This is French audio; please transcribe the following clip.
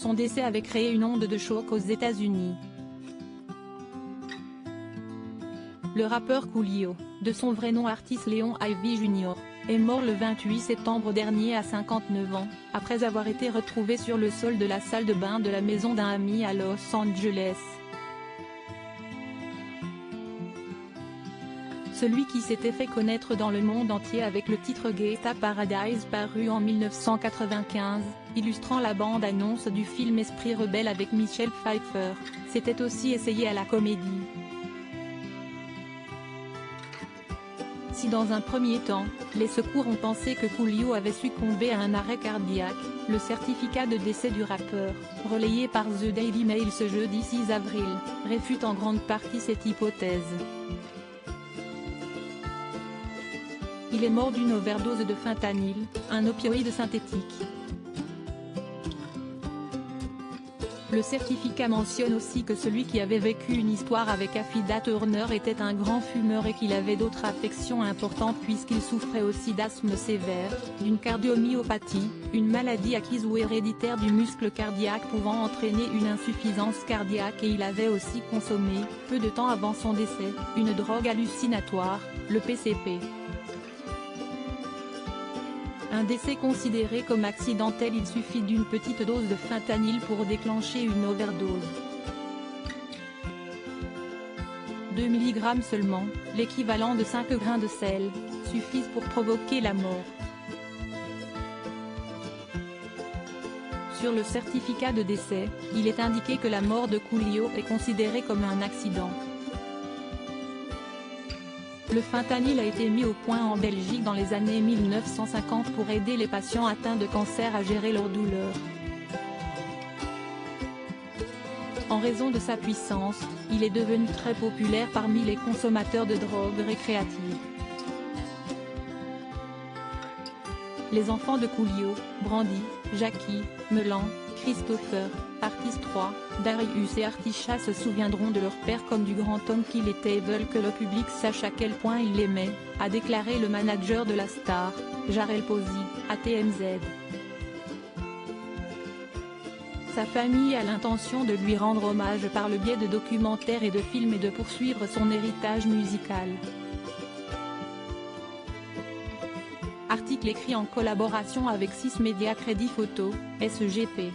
Son décès avait créé une onde de choc aux États-Unis. Le rappeur Coolio, de son vrai nom Artis Leon Ivy Jr., est mort le 28 septembre dernier à 59 ans, après avoir été retrouvé sur le sol de la salle de bain de la maison d'un ami à Los Angeles. Celui qui s'était fait connaître dans le monde entier avec le titre Gangsta Paradise paru en 1995, illustrant la bande-annonce du film Esprit rebelle avec Michelle Pfeiffer, s'était aussi essayé à la comédie. Si dans un premier temps, les secours ont pensé que Coolio avait succombé à un arrêt cardiaque, le certificat de décès du rappeur, relayé par The Daily Mail ce jeudi 6 avril, réfute en grande partie cette hypothèse. Il est mort d'une overdose de fentanyl, un opioïde synthétique. Le certificat mentionne aussi que celui qui avait vécu une histoire avec Affida Turner était un grand fumeur et qu'il avait d'autres affections importantes puisqu'il souffrait aussi d'asthme sévère, d'une cardiomyopathie, une maladie acquise ou héréditaire du muscle cardiaque pouvant entraîner une insuffisance cardiaque et il avait aussi consommé, peu de temps avant son décès, une drogue hallucinatoire, le PCP. Un décès considéré comme accidentel, il suffit d'une petite dose de fentanyl pour déclencher une overdose. 2 mg seulement, l'équivalent de 5 grains de sel, suffisent pour provoquer la mort. Sur le certificat de décès, il est indiqué que la mort de Coolio est considérée comme un accident. Le fentanyl a été mis au point en Belgique dans les années 1950 pour aider les patients atteints de cancer à gérer leur douleur. En raison de sa puissance, il est devenu très populaire parmi les consommateurs de drogues récréatives. Les enfants de Coolio, Brandy, Jackie, Melan, Christopher, Artis 3, Darius et Artisha se souviendront de leur père comme du grand homme qu'il était et veulent que le public sache à quel point il l'aimait, a déclaré le manager de la star, Jarrell Posey, à TMZ. Sa famille a l'intention de lui rendre hommage par le biais de documentaires et de films et de poursuivre son héritage musical. Article écrit en collaboration avec 6 Media Crédit Photo, SGP.